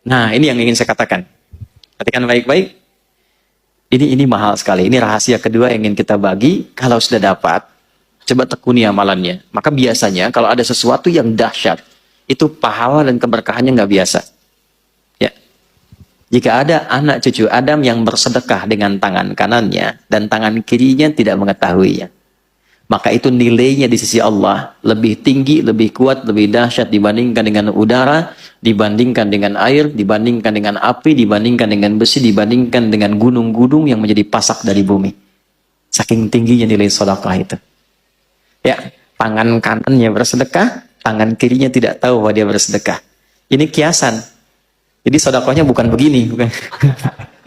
Nah, ini yang ingin saya katakan. Perhatikan baik-baik. Ini mahal sekali. Ini rahasia kedua yang ingin kita bagi. Kalau sudah dapat, coba tekuni amalannya. Maka biasanya kalau ada sesuatu yang dahsyat, itu pahala dan keberkahannya nggak biasa. Ya. Jika ada anak cucu Adam yang bersedekah dengan tangan kanannya dan tangan kirinya tidak mengetahuinya, maka itu nilainya di sisi Allah lebih tinggi, lebih kuat, lebih dahsyat dibandingkan dengan udara, dibandingkan dengan air, dibandingkan dengan api, dibandingkan dengan besi, dibandingkan dengan gunung-gunung yang menjadi pasak dari bumi. Saking tingginya nilai sedekah itu. Ya, tangan kanannya bersedekah, tangan kirinya tidak tahu bahwa dia bersedekah. Ini kiasan. Jadi sedekahnya bukan begini, bukan.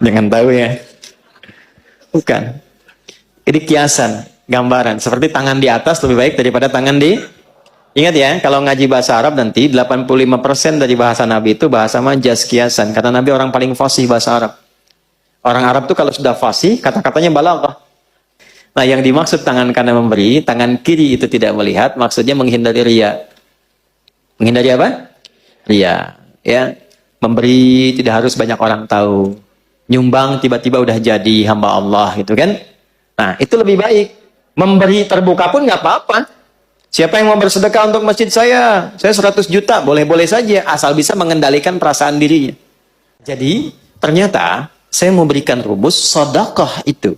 Jangan tahu ya. Bukan. Ini kiasan. Gambaran, seperti tangan di atas lebih baik daripada tangan di... Ingat ya, kalau ngaji bahasa Arab nanti 85% dari bahasa Nabi itu bahasa majaz, kiasan. Kata Nabi orang paling fasih bahasa Arab. Orang Arab tuh kalau sudah fasih, kata-katanya balaghah. Nah, yang dimaksud tangan kanan memberi, tangan kiri itu tidak melihat, maksudnya menghindari riya. Menghindari apa? Riya. Ya, memberi tidak harus banyak orang tahu. Nyumbang tiba-tiba udah jadi hamba Allah gitu kan. Nah, itu lebih baik. Memberi terbuka pun nggak apa-apa. Siapa yang mau bersedekah untuk masjid saya 100 juta, boleh-boleh saja, asal bisa mengendalikan perasaan dirinya. Jadi, ternyata saya mau berikan rumus, sedekah itu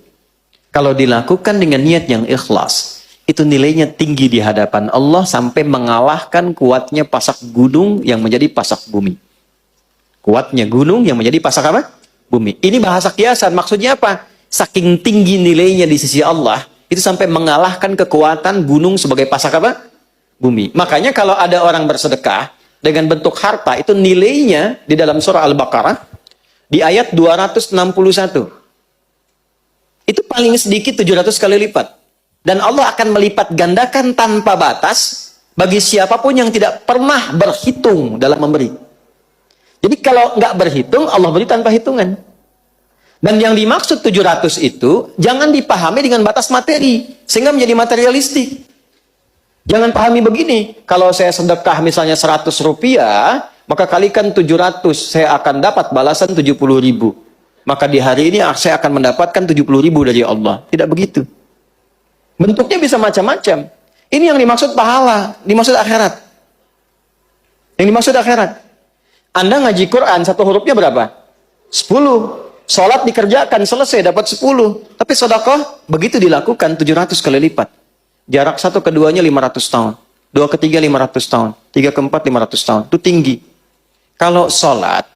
kalau dilakukan dengan niat yang ikhlas, itu nilainya tinggi di hadapan Allah sampai mengalahkan kuatnya pasak gunung yang menjadi pasak bumi. Kuatnya gunung yang menjadi pasak apa? Bumi. Ini bahasa kiasan, maksudnya apa? Saking tinggi nilainya di sisi Allah, itu sampai mengalahkan kekuatan gunung sebagai pasak apa? Bumi. Makanya kalau ada orang bersedekah dengan bentuk harta, itu nilainya di dalam surah Al-Baqarah di ayat 261. Itu paling sedikit 700 kali lipat. Dan Allah akan melipat gandakan tanpa batas bagi siapapun yang tidak pernah berhitung dalam memberi. Jadi kalau nggak berhitung, Allah beri tanpa hitungan. Dan yang dimaksud 700 itu jangan dipahami dengan batas materi sehingga menjadi materialistik. Jangan pahami begini, kalau saya sedekah misalnya 100 rupiah, maka kalikan 700, saya akan dapat balasan 70.000. Maka di hari ini saya akan mendapatkan 70.000 dari Allah. Tidak begitu. Bentuknya bisa macam-macam. Ini yang dimaksud pahala, dimaksud akhirat. Yang dimaksud akhirat. Anda ngaji Quran, satu hurufnya berapa? 10. Sholat dikerjakan, selesai, dapat 10. Tapi sedekah, begitu dilakukan 700 kali lipat. Jarak satu keduanya 500 tahun. Dua ketiga 500 tahun. Tiga keempat 500 tahun. Itu tinggi. Kalau sholat,